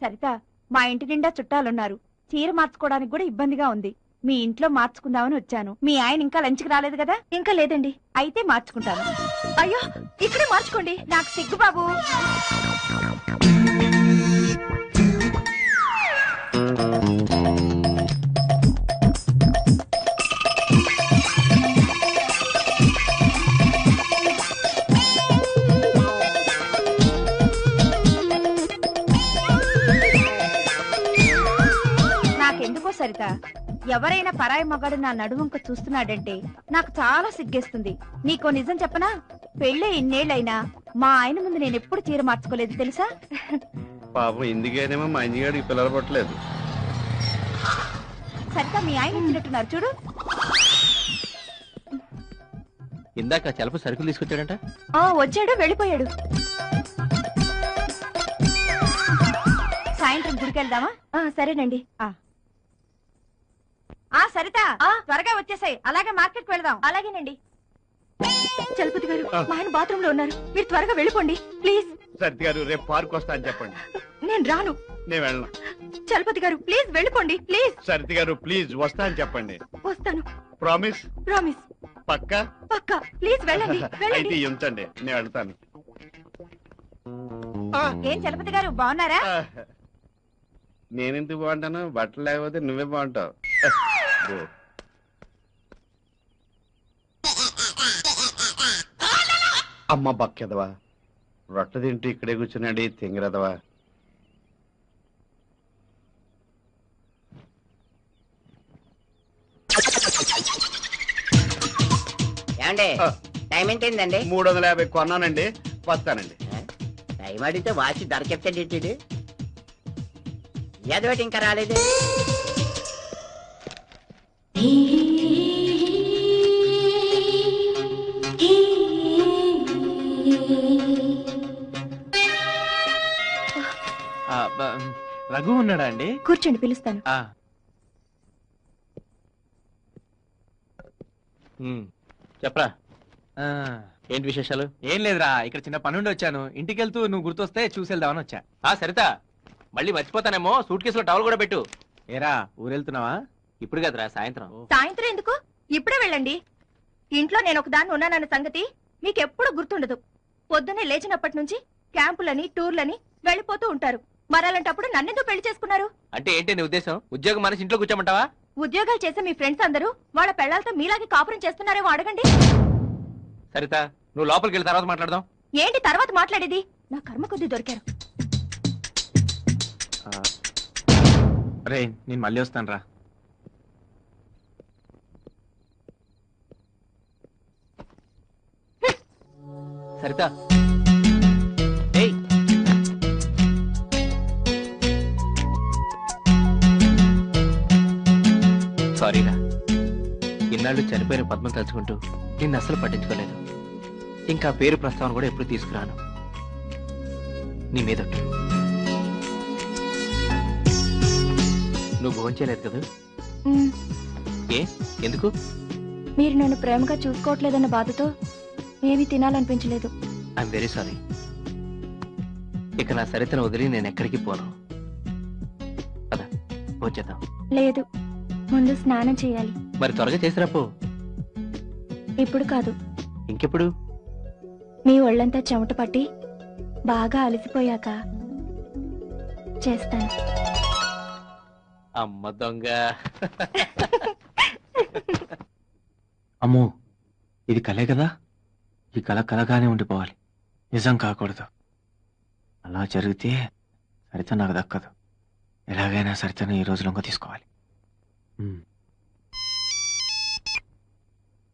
సరిత, మా ఇంటి నిండా చుట్టాలున్నారు. చీర మార్చుకోవడానికి కూడా ఇబ్బందిగా ఉంది. మీ ఇంట్లో మార్చుకుందామని వచ్చాను. మీ ఆయన ఇంకా లంచ్కి రాలేదు కదా? ఇంకా లేదండి. అయితే మార్చుకుంటాను. అయ్యో, ఇక్కడే మార్చుకోండి. నాకు సిగ్గు బాబు. నాకెందుకో సరిత, ఎవరైనా పరాయి మగాడు నా నడువంక చూస్తున్నాడంటే నాకు చాలా సిగ్గేస్తుంది. నీకో నిజం చెప్పనా? పెళ్ళే ఇన్నేళ్లైనా మా ఆయన ముందు నేను ఎప్పుడు చీర మార్చుకోలేదు తెలుసా? పాపం ఇందుకేనేమో మా ఇంజిగాడికి పిల్లలు పట్టలేదు. సరిత, మీ ఆయన వచ్చినట్టున్నారు చూడు. ఇందాక చలప సరుకులు తీసుకొచ్చాడంట. వచ్చాడు, వెళ్ళిపోయాడు. సాయంత్రం గుడికెళ్దామా? సరేనండి. సరిత, త్వరగా వచ్చేసాయి. అలాగే మార్కెట్కి వెళ్దాం. అలాగేనండి. చలపతి గారు, మా ఆయన బాత్రూమ్ లో ఉన్నారు. మీరు త్వరగా వెళ్ళిపోండి ప్లీజ్. సరిత గారు, రేపు పార్క్ వస్తా అని చెప్పండి. నేను రాను. నేను వెళ్ళను. చలపతి గారు ప్లీజ్ వెళ్ళిపోండి ప్లీజ్. సరిత గారు ప్లీజ్ వస్తా అని చెప్పండి. వస్తాను. ప్రామిస్? ప్రామిస్. పక్కా? పక్కా. ప్లీజ్ వెళ్ళండి. అయితే ఉంచండి, నేను వెళ్తాను. ఏం చలపతి గారు, బాగున్నారా? నేనెందుకు బాగుంటాను? బట్టలు లేకపోతే నువ్వే బాగుంటావు. అమ్మ బక్కెదవా, రొట్ట తింటూ ఇక్కడే కూర్చున్నాడు తింగరదవా. టైం ఎంతైందండి? 350 కొన్నానండి. వస్తానండి. టైం అడిగితే వాచి ధర చెప్తాడు. ఏదోటి ఇంకా రాలేదు. రఘు ఉన్నాడా అండి? కూర్చోండి, పిలుస్తాను. చెప్పరా, ఏంటి విశేషాలు? ఏం లేదురా, ఇక్కడ చిన్న పనుండి వచ్చాను. ఇంటికి వెళ్తూ నువ్వు గుర్తొస్తే చూసి వెళ్దామని వచ్చా. సరిత, మళ్ళీ మర్చిపోతానేమో, సూట్ కేసులో టవల్ కూడా పెట్టు. ఏరా, ఊరెళ్తున్నావా? ఇప్పుడు కదరా, సాయంత్రం. సాయంత్రం ఎందుకు? ఇప్పుడే వెళ్ళండి. ఇంట్లో నేను ఒకదాన్ని ఉన్నానన్న సంగతి మీకెప్పుడు గుర్తుండదు. పొద్దున్నే లేచినప్పటి నుంచి క్యాంపులని టూర్లని వెళ్ళిపోతూ ఉంటారు. మరలాంటప్పుడు నన్నెందుకు పెళ్లి చేసుకున్నారు? అంటే ఏంటి నీ ఉద్దేశం? ఉద్యోగం మనసి ఇంట్లో కూర్చోమంటావా? ఉద్యోగాలు చేసే మీ ఫ్రెండ్స్ అందరూ వాళ్ళ పెళ్లాలతో మీలాగే కాపురం చేస్తున్నారేమో అడగండి. సరిత, నువ్వు లోపలికి వెళ్ళి తర్వాత మాట్లాడదాం. ఏంటి తర్వాత మాట్లాడేది? నా కర్మ కొద్ది దొరికారు. రే, నేను మళ్ళీ వస్తాను రా. సరిత, సారీరా, ఇన్నాళ్ళు చనిపోయిన పద్మం తలుచుకుంటూ నిన్ను అసలు పట్టించుకోలేదు. ఇంకా పేరు ప్రస్తావన కూడా ఎప్పుడు తీసుకురాను. నీ మీద నువ్వు భోంచేయలేదు కదా? ఏ, ఎందుకు? మీరు నన్ను ప్రేమగా చూసుకోవట్లేదన్న బాధతో ఏమీ తినాలనిపించలేదు. I'm very sorry. ఇక నా సరితను వదిలి నేను ఎక్కడికి పోను. అదా భోంచేద్దాం. లేదు, ముందు స్నానం చేయాలి. మరి త్వరగా చేసిరా పో. ఇప్పుడు కాదు. ఇంకెప్పుడు? మీ ఒళ్ళంతా చెమట పట్టి బాగా అలసిపోయాక చేస్తాను. అమ్మ దొంగ. అమ్మో, ఇది కలే కదా? ఈ కళ కలగానే ఉండిపోవాలి, నిజం కాకూడదు. అలా జరిగితే సరిత నాకు దక్కదు. ఎలాగైనా సరితను ఈ రోజు లొంగ తీసుకోవాలి.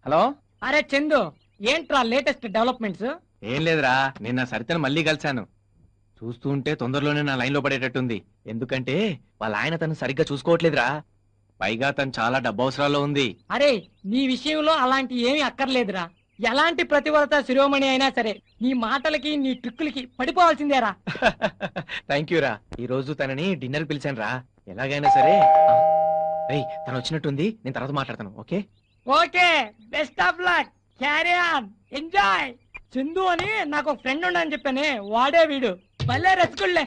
హలో, అరే చందు, ఏంట్రా లేటెస్ట్ డెవలప్మెంట్స్? ఏం లేదురా, నిన్న సరితను మళ్ళీ కలిశాను. చూస్తూ ఉంటే తొందరలోనే నా లైన్ లో పడేటట్టుంది. ఎందుకంటే వాళ్ళ ఆయన తను సరిగ్గా చూసుకోవట్లేదురా. పైగా తను చాలా డబ్బు అవసరాల్లో ఉంది. అరే, నీ విషయంలో అలాంటి ఏమీ అక్కర్లేదురా. ఎలాంటి ప్రతిభత శిరోమణి అయినా సరే నీ మాటలకి నీ ట్రిక్కులకి పడిపోవాల్సిందేరా. థ్యాంక్ యూ రా. ఈ రోజు తనని డిన్నర్ పిలిచాను రా. ఎలాగైనా సరే తను వచ్చినట్టుంది, నేను తర్వాత మాట్లాడతాను. Okay okay, best of luck, carry on, enjoy. Chandu అని నాకు ఒక ఫ్రెండ్ ఉండని చెప్పానే, వాడే వీడు. భలే రసికుళ్ళే.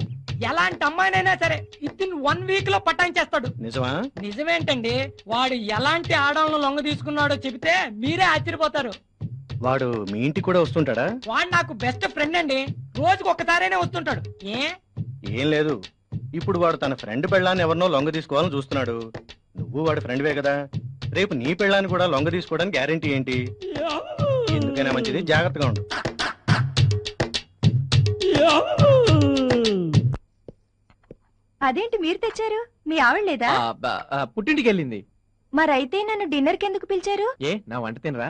ఎలాంటి అమ్మాయినైనా సరే విత్ 1 వీక్ లో పటాయించేస్తాడు. నిజమా? నిజమేంటండి, వాడు ఎలాంటి ఆడవాళ్ళను లొంగ తీసుకున్నాడో చెబితే మీరే ఆశ్చర్యపోతారు. వాడు మీ ఇంటికి కూడా వస్తుంటాడా? వాడు నాకు బెస్ట్ ఫ్రెండ్ అండి, రోజుకు ఒక్కసారైనా వస్తుంటాడు. ఏం లేదు, ఇప్పుడు వాడు తన ఫ్రెండ్ పెళ్ళాన్ని ఎవరినో లొంగ తీసుకోవాలని చూస్తున్నాడు. నువ్వు వాడి ఫ్రెండ్వే కదా, రేపు నీ పెళ్ళాన్ని కూడా లొంగ తీసుకోవడానికి గ్యారెంటీ ఏంటి? ఎందుకైనా మంచిది, జాగ్రత్తగా ఉండు. అదేంటి మీరు తెచ్చారు? మీ ఆవిడ లేదా? పుట్టింటికి వెళ్ళింది. మరైతే నన్ను డిన్నర్ కి ఎందుకు పిలిచారు? ఏ నా వంట తినరా?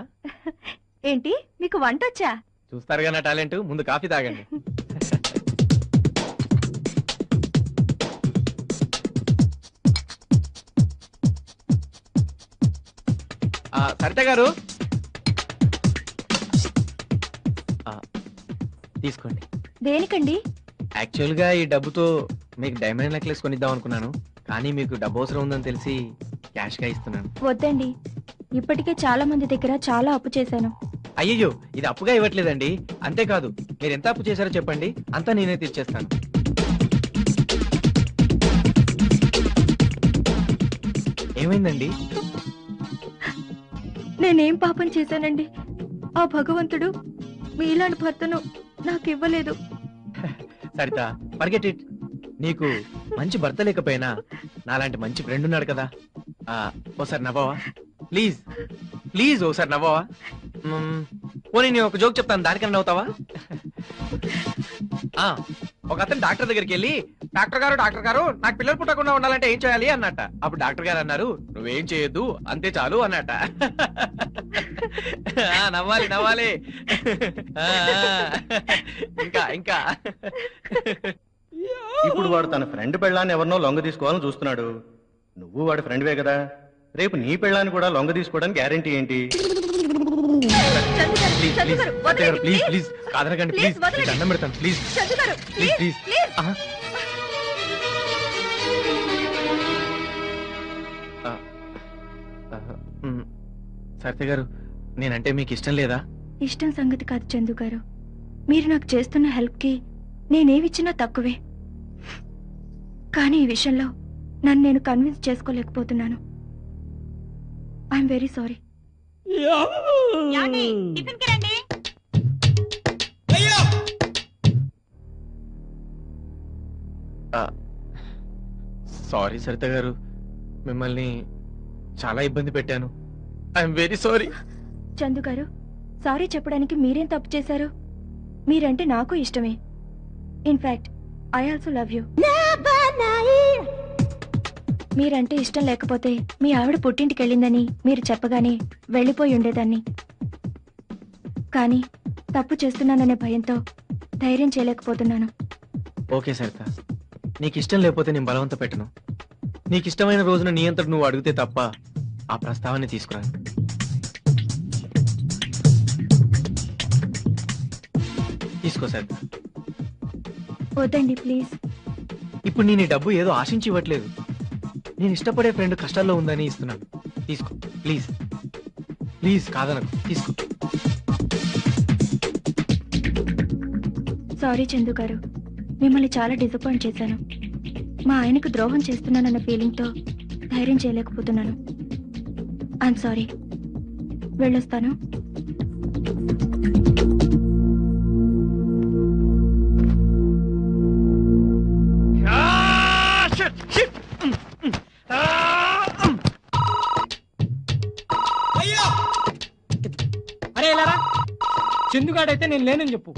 ఏంటి మీకు వంట వచ్చా? చూస్తారుగా నా టాలెంట్, ముందు కాఫీ తాగండి. సరిత గారు తీసుకోండి. దేనికండి? యాక్చువల్ గా ఈ డబ్బుతో మీకు డైమండ్ నెక్లెస్ కొనిద్దాం అనుకున్నాను, కానీ మీకు డబ్బు అవసరం ఉందని తెలిసి క్యాష్ గా ఇస్తున్నాను. వద్దండి, ఇప్పటికే చాలా మంది దగ్గర చాలా అప్పు చేశాను. అయ్యయ్యో, ఇది అప్పుగా ఇవ్వట్లేదండి. అంతేకాదు, మీరు ఎంత అప్పు చేశారో చెప్పండి, అంతా నేనే తీర్చేస్తాను. ఏమైందండి? నేనేం పాపం చేశానండి? ఆ భగవంతుడు మీలాంటి భర్తను నాకు ఇవ్వలేదు. Saritha, forget it. నీకు మంచి భర్త లేకపోయినా నాలాంటి మంచి ఫ్రెండ్ ఉన్నాడు కదా. ఓసారి నవ్వవా ప్లీజ్? ప్లీజ్ ఓసారి నవ్వవా? పోనీ నేను ఒక జోక్ చెప్తాను, దానికన్నా నవ్వుతావా? ఒక అతను డాక్టర్ దగ్గరికి వెళ్ళి, డాక్టర్ గారు నాకు పిల్లలు పుట్టకుండా ఉండాలంటే ఏం చేయాలి అన్నట్ట. అప్పుడు డాక్టర్ గారు అన్నారు, నువ్వేం చేయొద్దు, అంతే చాలు అన్నట్ట. నవ్వాలి నవ్వాలి. ఇంకా ఇంకా ఇప్పుడు వాడు తన ఫ్రెండ్ పెళ్ళాన్ని ఎవరినో లొంగ తీసుకోవాలని చూస్తున్నాడు. నువ్వు వాడి ఫ్రెండ్వే కదా, రేపు నీ పెళ్ళాన్ని కూడా లొంగ తీసుకోవడానికి గ్యారెంటీ ఏంటి? ప్లీజ్ ప్లీజ్ కాదనకండి, ప్లీజ్ దండం పెడతాను, ప్లీజ్ ప్లీజ్ ప్లీజ్. సరిత గారు, నేనంటే మీకు ఇష్టం లేదా? ఇష్టం సంగతి కాదు చందు గారు, మీరు నాకు చేస్తున్న హెల్ప్ కి నేనేమిచ్చినా తక్కువే. కానీ ఈ విషయంలో నన్ను నేను కన్విన్స్ చేసుకోలేకపోతున్నాను. I'm very sorry. Sorry Saritha garu, మిమ్మల్ని చాలా ఇబ్బంది పెట్టాను. I'm very sorry. చందు గారు, సారీ చెప్పడానికి మీరేం తప్పు చేశారు? మీరంటే నాకు ఇష్టమే. In fact I also love you. మీరంటే ఇష్టం లేకపోతే మీ ఆవిడ పుట్టింటికి వెళ్ళిందని మీరు చెప్పగానే వెళ్ళిపోయి ఉండేదాన్ని. కానీ తప్పు చేస్తున్నాననే భయంతో ధైర్యం చేయలేకపోతున్నాను. ఓకే సరిత, నీకు ఇష్టం లేకపోతే నేను బలవంత పెట్టను. నీకు ఇష్టమైన రోజున నీ అంతట నువ్వు అడిగితే తప్ప ఆ ప్రస్తావాన్ని తీసుకురాను. తీసుకో సరిత. వద్దండి ప్లీజ్. ఇప్పుడు నేను ఈ డబ్బు ఏదో ఆశించి ఇవ్వట్లేదు, నేను ఇష్టపడే ఫ్రెండ్ కష్టాల్లో ఉందని ఇస్తున్నాను. తీసుకో ప్లీజ్ ప్లీజ్, కాదనకు, తీసుకో. సారీ చందు గారు, మిమ్మల్ని చాలా డిసప్పాయింట్ చేశాను. మా ఆయనకు ద్రోహం చేస్తున్నానన్న ఫీలింగ్తో ధైర్యం చేయలేకపోతున్నాను. I'm sorry. వెళ్ళొస్తాను. అరే ఇలారా, చందుగాడైతే నేను లేనని చెప్పు.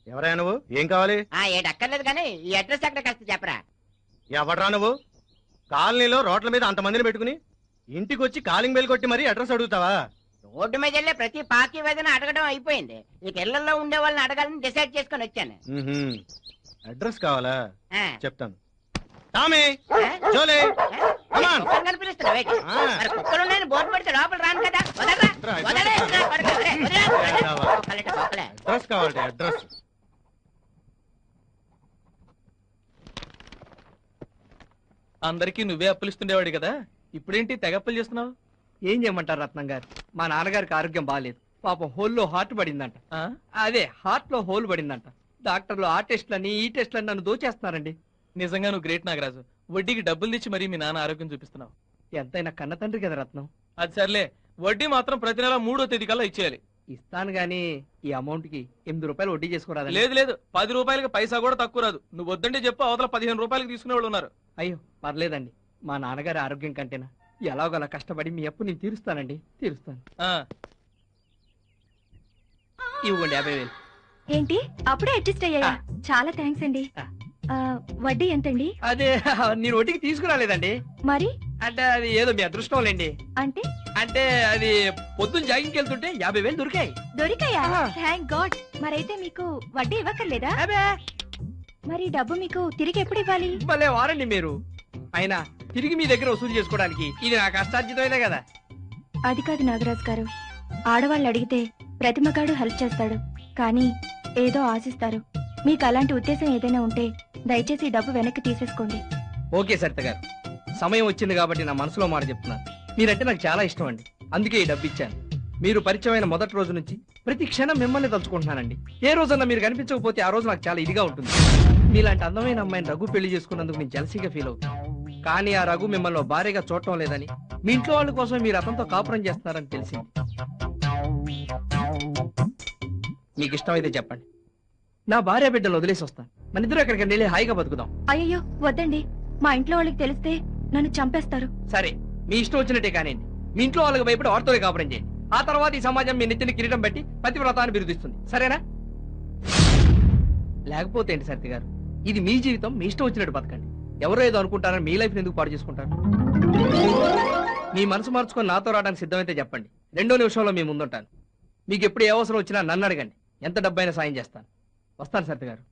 ఎవరా నువ్వు? ఏం కావాలి? ఏటక్కర్లేదు కానీ ఈ అడ్రస్ ఎక్కడ కాస్త చెప్పరా. ఎవడరా నువ్వు? కాలనీలో రోడ్ల మీద అంతమందిని పెట్టుకుని ఇంటికి వచ్చి కాలింగ్ బెల్ కొట్టి మరీ అడ్రస్ అడుగుతావా? రోడ్డు మీద వెళ్ళే ప్రతి పాకి వేదన అడగడం అయిపోయింది. ఇక ఇళ్లలో ఉండే వాళ్ళని అడగాలని డిసైడ్ చేసుకుని వచ్చాను. అడ్రస్ కావాలా? ఆ. చెప్తాను. టామీ, జోలే, come on. కుక్కలు పిలుస్తున్నావా? మరి కుక్కలు ఉన్నాయని బోర్డు పెడితే లోపల రాను కదా. వదలరా, వదలరా, కుక్కలే. అడ్రస్ కావాలి, అడ్రస్. అందరికీ నువ్వే అప్పులిస్తుండేవాడు కదా, ఇప్పుడేంటి తెగ అప్పులు చేస్తున్నావు? ఏం చేయమంటారు రత్నం గారు, మా నాన్నగారికి ఆరోగ్యం బాగాలేదు. పాపం హోల్లో హార్ట్ పడిందంట. అదే హార్ట్ లో హోల్ పడిందంట. డాక్టర్లు ఆ టెస్ట్లని ఈ టెస్ట్లని నన్ను దోచేస్తున్నారండి. నిజంగా నువ్వు గ్రేట్ నాగరాజు. వడ్డీకి డబ్బులు తెచ్చి మరీ మీ నాన్న ఆరోగ్యం చూపిస్తున్నావు. ఎంతైనా కన్న తండ్రి కదా రత్నం. అది సర్లే, వడ్డీ మాత్రం ప్రతి నెల 3వ తేదీ కల్లా ఇచ్చేయాలి. ఇస్తాను గానీ ఈ అమౌంట్ కి 8 రూపాయలు వడ్డీ చేసుకోరాదు. లేదు లేదు, 10 రూపాయలకి పైసా కూడా తక్కువ రాదు. నువ్వు వద్దంటే చెప్పు, అవతల 15 రూపాయలకి తీసుకునే వాళ్ళు ఉన్నారు. అయ్యో పర్లేదండి, మా నాన్నగారి ఆరోగ్యం కంటేనా ఎలాగోలా కష్టపడి మీ అప్పు నేను తీరుస్తానండి, తీరుస్తాను. ఇవ్వండి 50,000. ఏంటి అప్పుడే అడ్జస్ట్ అయ్యాయా? చాలా థ్యాంక్స్ అండి. వడ్డీ ఎంతండి? అదే నేను వడ్డీకి తీసుకురాలేదండి. మరి అంటే అది ఏదో మీ అదృష్టం లేండి. అంటే అంటే అది పొద్దున్న జాగింగ్కి వెళ్తుంటే 50,000 దొరికాయి. దొరికాయా? ఆహా. Thank God. మరైతే మీకు వడ్డీ ఇవ్వక్కర్లేదా? అబే మరి డబ్బు మీకు తిరిగి ఎప్పుడు ఇవ్వాలి? భలే వారండి మీరు. అయినా తిరిగి మీ దగ్గర వసూలు చేసుకోవడానికి ఇది నా కష్టార్జితమైనా కదా. అది కాదు నాగరాజు గారు, ఆడవాళ్ళు అడిగితే ప్రతి మగాడు హెల్ప్ చేస్తాడు, కానీ ఏదో ఆశిస్తారు. మీకు అలాంటి ఉద్దేశం ఏదైనా ఉంటే దయచేసి ఈ డబ్బు వెనక్కి తీసేసుకోండి. ఓకే సరిత గారు, సమయం వచ్చింది కాబట్టి నా మనసులో మాట చెప్తున్నాను. మీరంటే నాకు చాలా ఇష్టం అండి, అందుకే ఈ డబ్బు ఇచ్చాను. మీరు పరిచయమైన మొదటి రోజు నుంచి ప్రతి క్షణం మిమ్మల్ని తలుచుకుంటున్నానండి. ఏ రోజన్నా మీరు కనిపించకపోతే ఆ రోజు నాకు చాలా ఇదిగా ఉంటుంది. మీలాంటి అందమైన అమ్మాయిని రఘు పెళ్లి చేసుకున్నందుకు నేను జలసీగా ఫీల్ అవుతాను. కానీ ఆ రఘు మిమ్మల్ని భార్యగా చూడటం లేదని, మీ ఇంట్లో వాళ్ళ కోసం మీరు అతనితో కాపురం చేస్తున్నారని తెలిసింది. మీకు ఇష్టమైతే చెప్పండి, నా భార్య బిడ్డలు వదిలేసి వస్తాను. మన ఇద్దరు ఎక్కడికి వెళ్ళి హాయిగా బతుకుదాం. అయ్యో వద్దండి, మా ఇంట్లో వాళ్ళకి తెలిస్తే నన్ను చంపేస్తారు. సరే మీ ఇష్టం వచ్చినట్టే కానివ్వండి. మీ ఇంట్లో వాళ్ళకి భయపడి వారితోనే కాపురం చేయండి. ఆ తర్వాత ఈ సమాజం మీ నెత్తిని కిరీటం పెట్టి పతివ్రతాన్ని బిరుదిస్తుంది. సరేనా? లేకపోతే ఏంటి సరిత గారు, ఇది మీ జీవితం, మీ ఇష్టం వచ్చినట్టు బతకండి. ఎవరో ఏదో అనుకుంటారని మీ లైఫ్ ఎందుకు పాడు చేసుకుంటారు? మీ మనసు మార్చుకొని నాతో రావడానికి సిద్ధమైతే చెప్పండి. 2 నిమిషంలో మీ ముందుంటాను. మీకు ఎప్పుడు ఏ అవసరం వచ్చినా నన్ను అడగండి. ఎంత డబ్బైనా సాయం చేస్తాను. వస్తాను సరిత గారు.